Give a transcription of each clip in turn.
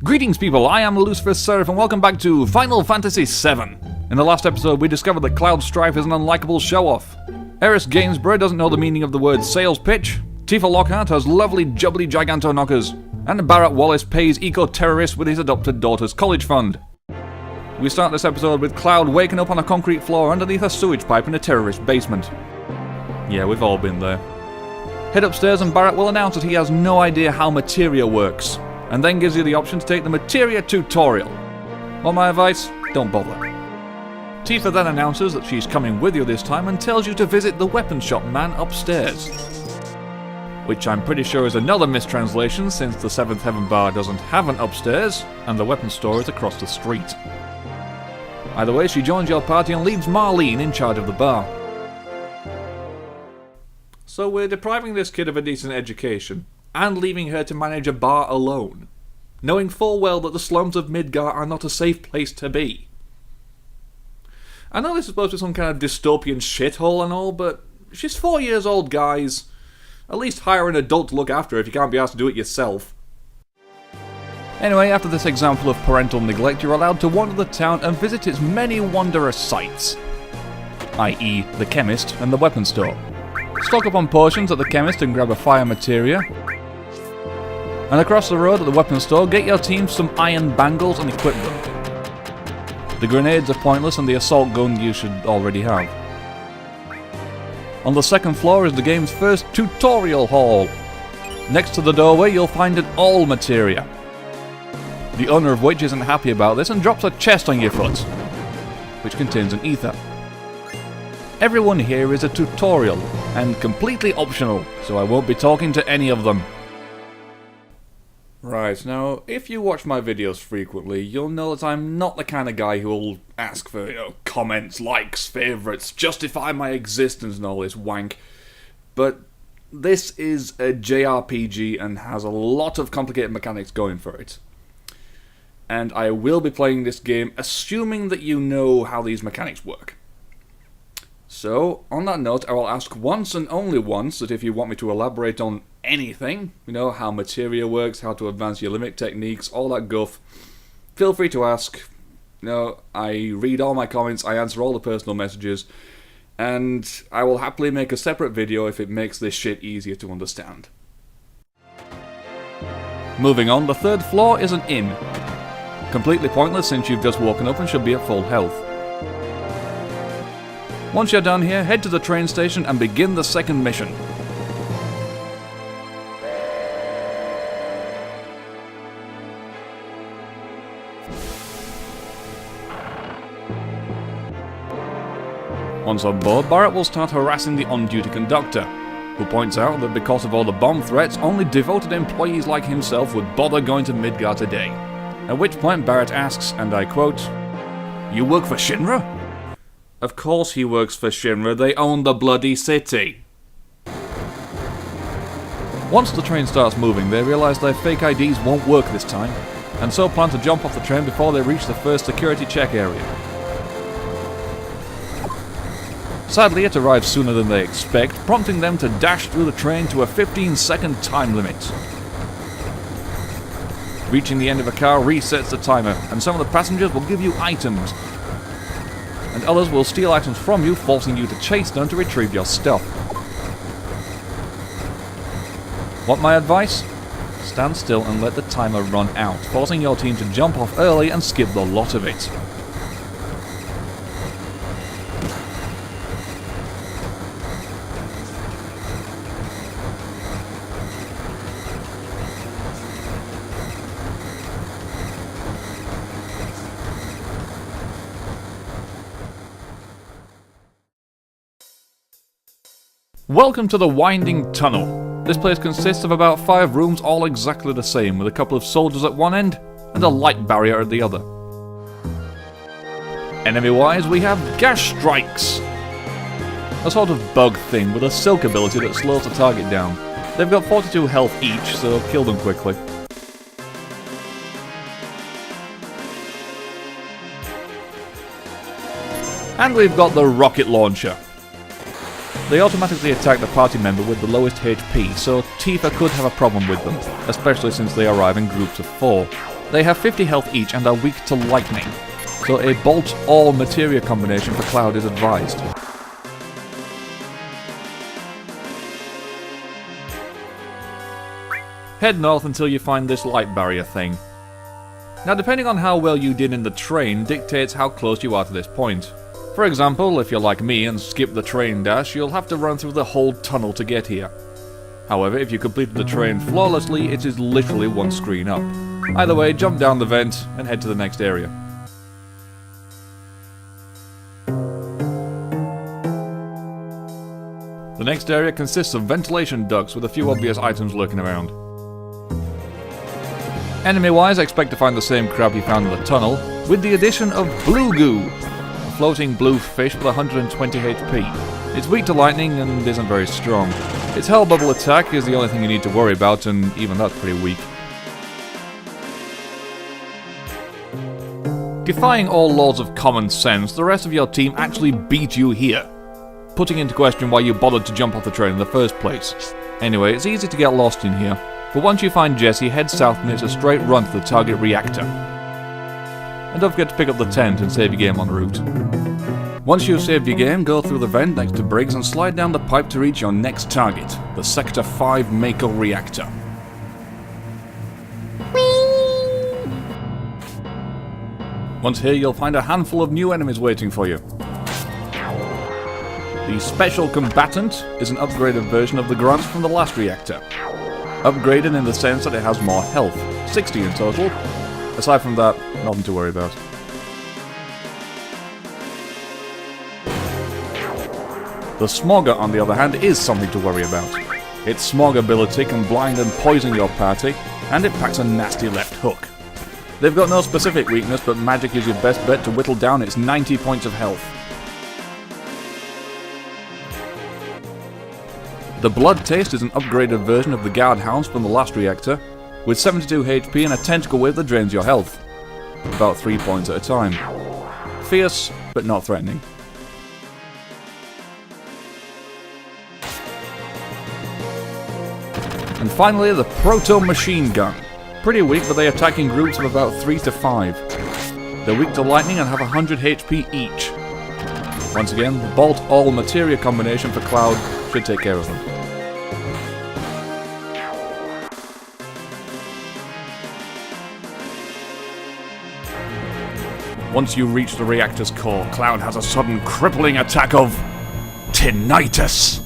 Greetings people, I am Lucifer Seraph and welcome back to Final Fantasy VII. In the last episode we discovered that Cloud Strife is an unlikable show-off. Eris Gainsborough doesn't know the meaning of the word sales pitch, Tifa Lockhart has lovely jubbly giganto knockers, and Barrett Wallace pays eco-terrorists with his adopted daughter's college fund. We start this episode with Cloud waking up on a concrete floor underneath a sewage pipe in a terrorist basement. Yeah, we've all been there. Head upstairs and Barrett will announce that he has no idea how materia works, and then gives you the option to take the materia tutorial. Want my advice? Don't bother. Tifa then announces that she's coming with you this time and tells you to visit the weapon shop man upstairs. Which I'm pretty sure is another mistranslation since the 7th Heaven Bar doesn't have an upstairs, and the weapon store is across the street. Either way, she joins your party and leaves Marlene in charge of the bar. So we're depriving this kid of a decent education, and leaving her to manage a bar alone, knowing full well that the slums of Midgar are not a safe place to be. I know this is supposed to be some kind of dystopian shithole and all, but she's 4 years old, guys. At least hire an adult to look after her if you can't be asked to do it yourself. Anyway, after this example of parental neglect, you're allowed to wander the town and visit its many wondrous sights, i.e. the chemist and the weapon store. Stock up on potions at the chemist and grab a fire materia. And across the road at the weapons store, get your team some iron bangles and equip them. The grenades are pointless and the assault gun you should already have. On the second floor is the game's first tutorial hall. Next to the doorway you'll find an all materia, the owner of which isn't happy about this and drops a chest on your foot, which contains an ether. Everyone here is a tutorial, and completely optional, so I won't be talking to any of them. Right, now, if you watch my videos frequently, you'll know that I'm not the kind of guy who will ask for, comments, likes, favourites, justify my existence and all this wank. But this is a JRPG and has a lot of complicated mechanics going for it. And I will be playing this game assuming that you know how these mechanics work. So, on that note, I will ask once and only once that if you want me to elaborate on anything, how materia works, how to advance your limit techniques, all that guff, feel free to ask. I read all my comments, I answer all the personal messages, and I will happily make a separate video if it makes this shit easier to understand. Moving on, the third floor is an inn. Completely pointless since you've just woken up and should be at full health. Once you're done here, head to the train station and begin the second mission. Once on board, Barrett will start harassing the on-duty conductor, who points out that because of all the bomb threats, only devoted employees like himself would bother going to Midgar today. At which point Barrett asks, and I quote, "You work for Shinra?" Of course he works for Shinra, they own the bloody city. Once the train starts moving, they realise their fake IDs won't work this time, and so plan to jump off the train before they reach the first security check area. Sadly, it arrives sooner than they expect, prompting them to dash through the train to a 15-second time limit. Reaching the end of a car resets the timer, and some of the passengers will give you items, and others will steal items from you, forcing you to chase them to retrieve your stuff. Want my advice? Stand still and let the timer run out, forcing your team to jump off early and skip the lot of it. Welcome to the Winding Tunnel. This place consists of about 5 rooms, all exactly the same, with a couple of soldiers at one end and a light barrier at the other. Enemy-wise, we have gas strikes, a sort of bug thing with a silk ability that slows the target down. They've got 42 health each, so kill them quickly. And we've got the rocket launcher. They automatically attack the party member with the lowest HP, so Tifa could have a problem with them, especially since they arrive in groups of 4. They have 50 health each and are weak to lightning, so a bolt or materia combination for Cloud is advised. Head north until you find this light barrier thing. Now, depending on how well you did in the train dictates how close you are to this point. For example, if you're like me and skip the train dash, you'll have to run through the whole tunnel to get here. However, if you completed the train flawlessly, it is literally one screen up. Either way, jump down the vent and head to the next area. The next area consists of ventilation ducts with a few obvious items lurking around. Enemy-wise, expect to find the same crab you found in the tunnel, with the addition of Blue Goo, a floating blue fish with 120 HP. It's weak to lightning and isn't very strong. Its Hell Bubble attack is the only thing you need to worry about, and even that's pretty weak. Defying all laws of common sense, the rest of your team actually beat you here, putting into question why you bothered to jump off the train in the first place. Anyway, it's easy to get lost in here. But once you find Jesse, head south and it's a straight run to the target reactor. And don't forget to pick up the tent and save your game en route. Once you've saved your game, go through the vent next to Briggs and slide down the pipe to reach your next target, the Sector 5 Mako reactor. Once here, you'll find a handful of new enemies waiting for you. The Special Combatant is an upgraded version of the grunts from the last reactor. Upgraded in the sense that it has more health, 60 in total. Aside from that, nothing to worry about. The Smogger, on the other hand, is something to worry about. Its Smog ability can blind and poison your party, and it packs a nasty left hook. They've got no specific weakness, but magic is your best bet to whittle down its 90 points of health. The Blood Taste is an upgraded version of the Guard Hounds from the last reactor, with 72 HP and a tentacle wave that drains your health. About 3 points at a time. Fierce, but not threatening. And finally, the Proto Machine Gun. Pretty weak, but they attack in groups of about 3 to 5. They're weak to lightning and have 100 HP each. Once again, the Bolt All Materia combination for Cloud should take care of them. Once you reach the reactor's core, Cloud has a sudden crippling attack of tinnitus.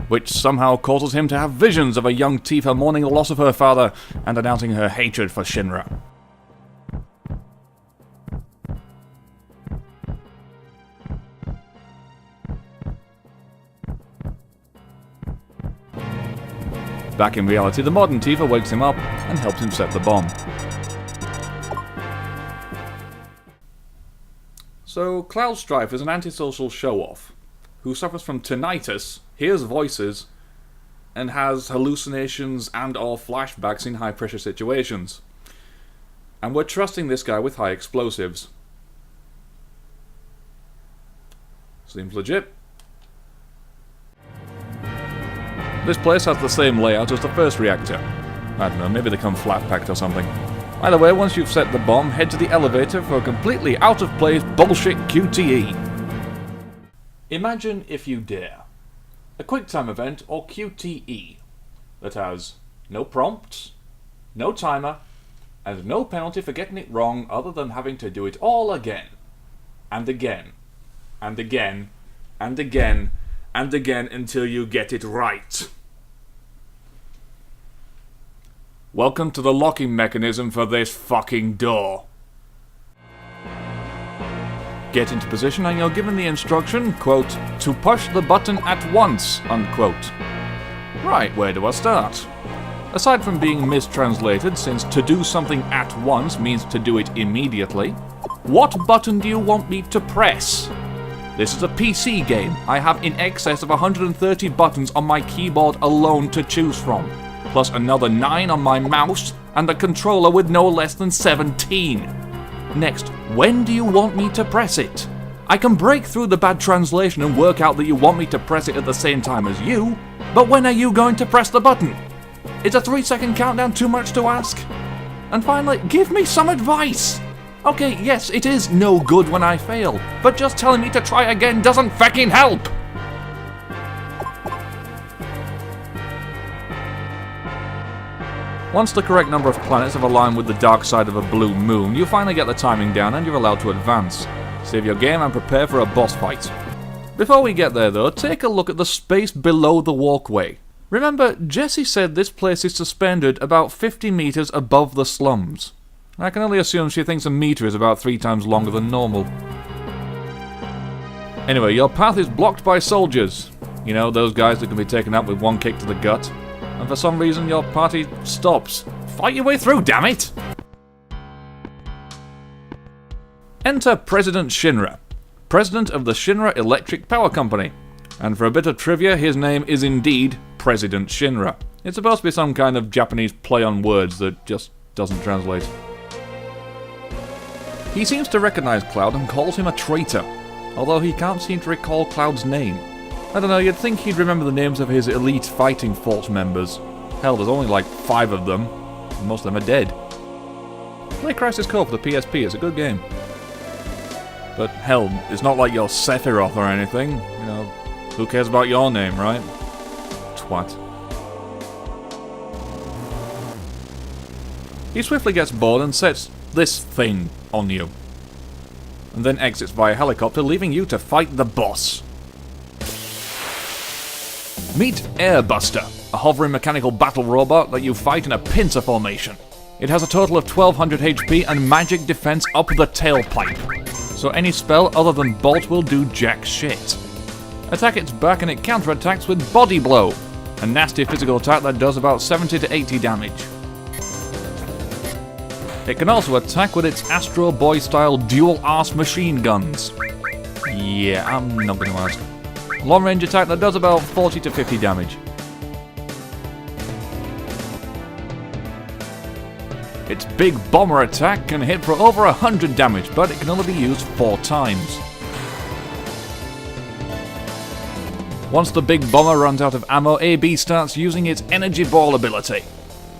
Which somehow causes him to have visions of a young Tifa mourning the loss of her father and announcing her hatred for Shinra. Back in reality, the modern Tifa wakes him up and helps him set the bomb. So, Cloud Strife is an antisocial show-off who suffers from tinnitus, hears voices, and has hallucinations and or flashbacks in high-pressure situations. And we're trusting this guy with high explosives. Seems legit. This place has the same layout as the first reactor. I don't know, maybe they come flat-packed or something. Either way, once you've set the bomb, head to the elevator for a completely out-of-place bullshit QTE. Imagine, if you dare, a QuickTime event or QTE that has no prompts, no timer, and no penalty for getting it wrong other than having to do it all again. And again. And again. And again. And again until you get it right. Welcome to the locking mechanism for this fucking door. Get into position and you're given the instruction, quote, to push the button at once, unquote. Right, where do I start? Aside from being mistranslated, since to do something at once means to do it immediately, what button do you want me to press? This is a PC game. I have in excess of 130 buttons on my keyboard alone to choose from, plus another 9 on my mouse, and a controller with no less than 17. Next, when do you want me to press it? I can break through the bad translation and work out that you want me to press it at the same time as you, But when are you going to press the button? Is a 3-second countdown too much to ask? And finally, give me some advice! Okay, yes, it is no good when I fail, but just telling me to try again doesn't fucking help! Once the correct number of planets have aligned with the dark side of a blue moon, you finally get the timing down and you're allowed to advance. Save your game and prepare for a boss fight. Before we get there though, take a look at the space below the walkway. Remember, Jessie said this place is suspended about 50 meters above the slums. I can only assume she thinks a meter is about 3 times longer than normal. Anyway, your path is blocked by soldiers. You know, those guys that can be taken out with one kick to the gut. And for some reason your party stops. Fight your way through, damn it! Enter President Shinra, president of the Shinra Electric Power Company. And for a bit of trivia, his name is indeed President Shinra. It's supposed to be some kind of Japanese play on words that just doesn't translate. He seems to recognize Cloud and calls him a traitor, although he can't seem to recall Cloud's name. I don't know, you'd think he'd remember the names of his elite fighting force members. Hell, there's only like 5 of them, and most of them are dead. Play Crisis Core for the PSP, it's a good game. But hell, it's not like you're Sephiroth or anything, you know, who cares about your name, right? Twat. He swiftly gets bored and sets this thing on you, and then exits via helicopter, leaving you to fight the boss. Meet Airbuster, a hovering mechanical battle robot that you fight in a pincer formation. It has a total of 1200 HP and magic defense up the tailpipe, so any spell other than Bolt will do jack shit. Attack its back and it counterattacks with Body Blow, a nasty physical attack that does about 70 to 80 damage. It can also attack with its Astro Boy style dual arse machine guns. Yeah, I'm not going to ask. Long range attack that does about 40 to 50 damage. Its big bomber attack can hit for over 100 damage, but it can only be used 4 times. Once the big bomber runs out of ammo, AB starts using its energy ball ability.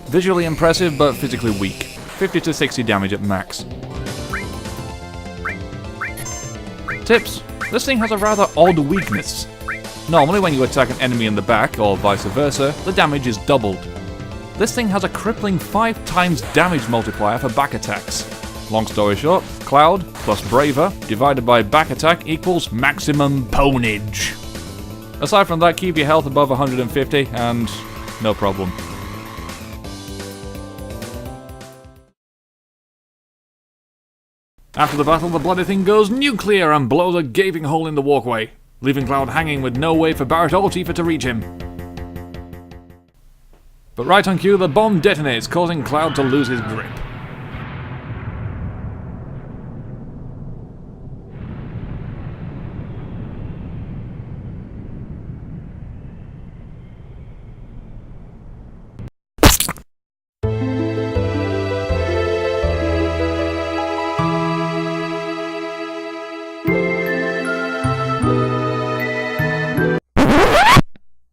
Visually impressive, but physically weak. 50 to 60 damage at max. Tips. This thing has a rather odd weakness. Normally when you attack an enemy in the back, or vice versa, the damage is doubled. This thing has a crippling 5 times damage multiplier for back attacks. Long story short, Cloud plus Braver divided by back attack equals maximum ponage. Aside from that, keep your health above 150 and no problem. After the battle, the bloody thing goes nuclear and blows a gaping hole in the walkway, leaving Cloud hanging with no way for Barret or Tifa to reach him. But right on cue, the bomb detonates, causing Cloud to lose his grip.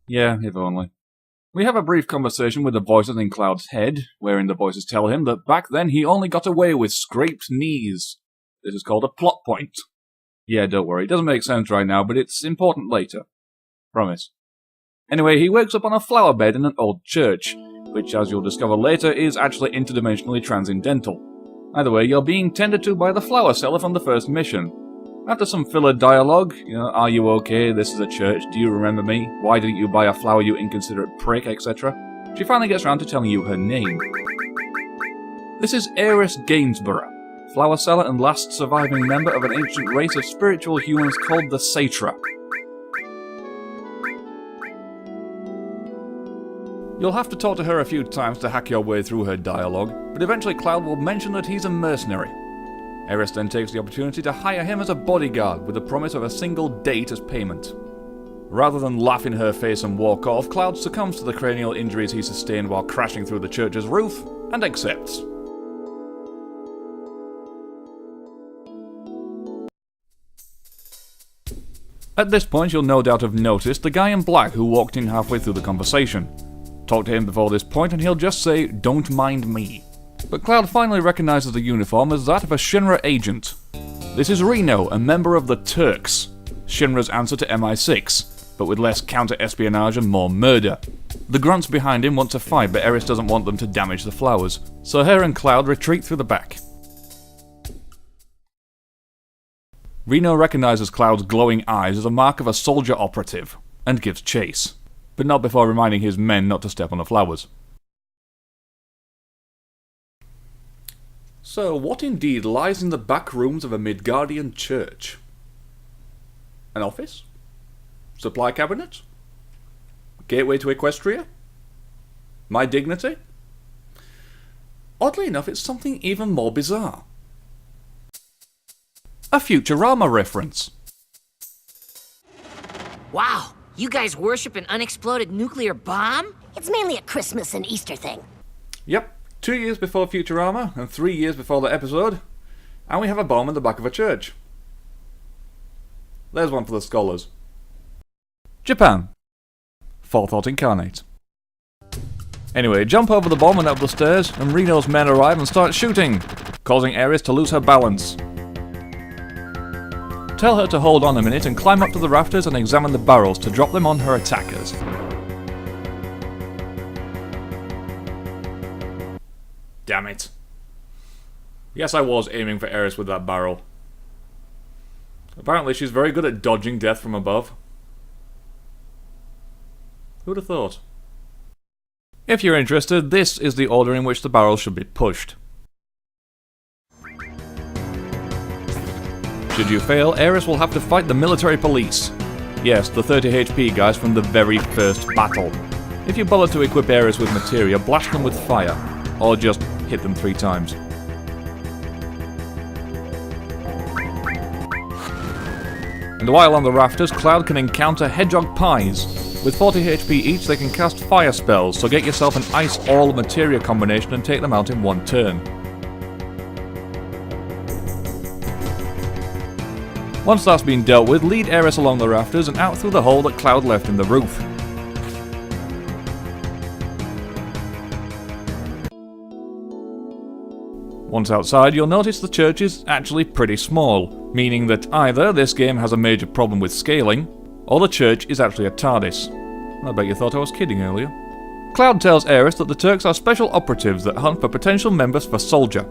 Yeah, if only. We have a brief conversation with the voices in Cloud's head, wherein the voices tell him that back then he only got away with scraped knees. This is called a plot point. Yeah, don't worry, it doesn't make sense right now, but it's important later. Promise. Anyway, he wakes up on a flower bed in an old church, which, as you'll discover later, is actually interdimensionally transcendental. Either way, you're being tended to by the flower seller from the first mission. After some filler dialogue, are you okay, this is a church, do you remember me, why didn't you buy a flower you inconsiderate prick, etc., she finally gets around to telling you her name. This is Heiress Gainsborough, flower seller and last surviving member of an ancient race of spiritual humans called the Satra. You'll have to talk to her a few times to hack your way through her dialogue, but eventually Cloud will mention that he's a mercenary. Heiress then takes the opportunity to hire him as a bodyguard with the promise of a single date as payment. Rather than laugh in her face and walk off, Cloud succumbs to the cranial injuries he sustained while crashing through the church's roof, and accepts. At this point, you'll no doubt have noticed the guy in black who walked in halfway through the conversation. Talk to him before this point and he'll just say, "Don't mind me." But Cloud finally recognizes the uniform as that of a Shinra agent. This is Reno, a member of the Turks, Shinra's answer to MI6, but with less counter-espionage and more murder. The grunts behind him want to fight, but Eris doesn't want them to damage the flowers, so her and Cloud retreat through the back. Reno recognizes Cloud's glowing eyes as a mark of a soldier operative, and gives chase, but not before reminding his men not to step on the flowers. So, what indeed lies in the back rooms of a Midgardian church? An office? Supply cabinet? Gateway to Equestria? My dignity? Oddly enough, it's something even more bizarre. A Futurama reference. Wow, you guys worship an unexploded nuclear bomb? It's mainly a Christmas and Easter thing. Yep, 2 years before Futurama and 3 years before the episode, and we have a bomb in the back of a church. There's one for the scholars. Japan. Forethought incarnate. Anyway, jump over the bomb and up the stairs, and Reno's men arrive and start shooting, causing Eris to lose her balance. Tell her to hold on a minute and climb up to the rafters and examine the barrels to drop them on her attackers. Damn it. Yes, I was aiming for Eris with that barrel. Apparently she's very good at dodging death from above. Who'd have thought? If you're interested, this is the order in which the barrels should be pushed. Should you fail, Eris will have to fight the military police. Yes, the 30 HP guys from the very first battle. If you bother to equip Eris with materia, blast them with fire, or just hit them 3 times. And while on the rafters, Cloud can encounter hedgehog pies. With 40 HP each, they can cast fire spells, so get yourself an ice-all materia combination and take them out in 1 turn. Once that's been dealt with, lead Eris along the rafters and out through the hole that Cloud left in the roof. Once outside, you'll notice the church is actually pretty small, meaning that either this game has a major problem with scaling, or the church is actually a Tardis. I bet you thought I was kidding earlier. Cloud tells Eris that the Turks are special operatives that hunt for potential members for Soldier.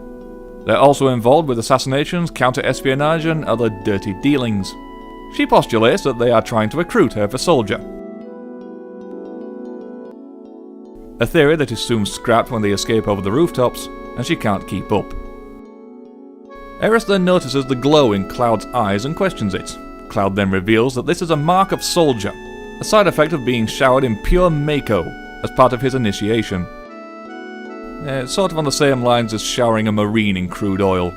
They're also involved with assassinations, counter-espionage, and other dirty dealings. She postulates that they are trying to recruit her for Soldier. A theory that is soon scrapped when they escape over the rooftops, and she can't keep up. Eris then notices the glow in Cloud's eyes and questions it. Cloud then reveals that this is a mark of Soldier, a side effect of being showered in pure Mako as part of his initiation. It's sort of on the same lines as showering a Marine in crude oil.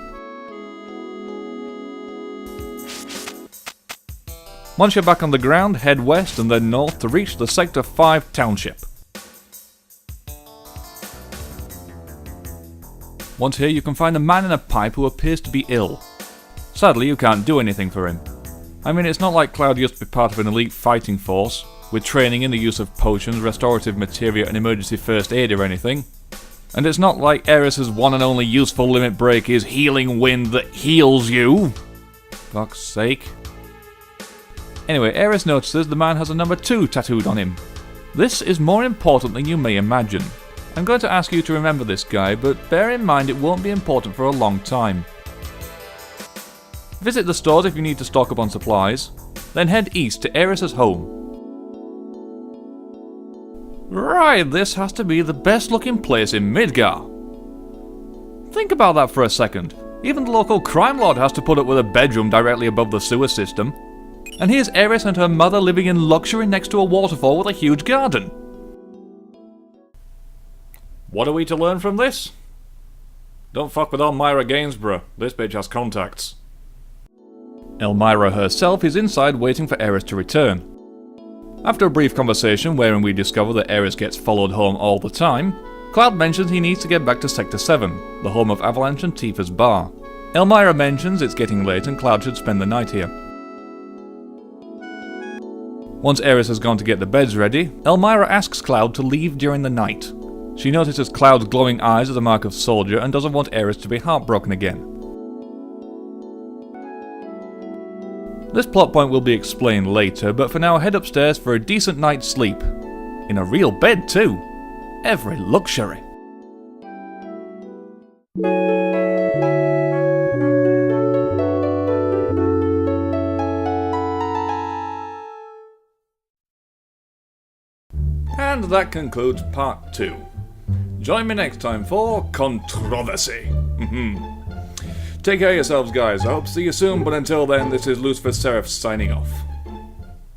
Once you're back on the ground, head west and then north to reach the Sector 5 township. Once here, you can find a man in a pipe who appears to be ill. Sadly, you can't do anything for him. I mean, it's not like Cloud used to be part of an elite fighting force, with training in the use of potions, restorative materia and emergency first aid or anything. And it's not like Eris's one and only useful limit break is healing wind that heals you. Fuck's sake. Anyway, Eris notices the man has a number 2 tattooed on him. This is more important than you may imagine. I'm going to ask you to remember this guy, but bear in mind it won't be important for a long time. Visit the stores if you need to stock up on supplies, then head east to Eris's home. Right, this has to be the best looking place in Midgar. Think about that for a second. Even the local crime lord has to put up with a bedroom directly above the sewer system. And here's Eris and her mother living in luxury next to a waterfall with a huge garden. What are we to learn from this? Don't fuck with Elmira Gainsborough, this bitch has contacts. Elmira herself is inside waiting for Eris to return. After a brief conversation wherein we discover that Eris gets followed home all the time, Cloud mentions he needs to get back to Sector 7, the home of Avalanche and Tifa's bar. Elmira mentions it's getting late and Cloud should spend the night here. Once Eris has gone to get the beds ready, Elmira asks Cloud to leave during the night. She notices Cloud's glowing eyes as a mark of soldier and doesn't want Eris to be heartbroken again. This plot point will be explained later, but for now head upstairs for a decent night's sleep. In a real bed too. Every luxury. And that concludes part 2. Join me next time for Controversy. Take care of yourselves, guys. I hope to see you soon, but until then, this is Lucifer Seraph signing off.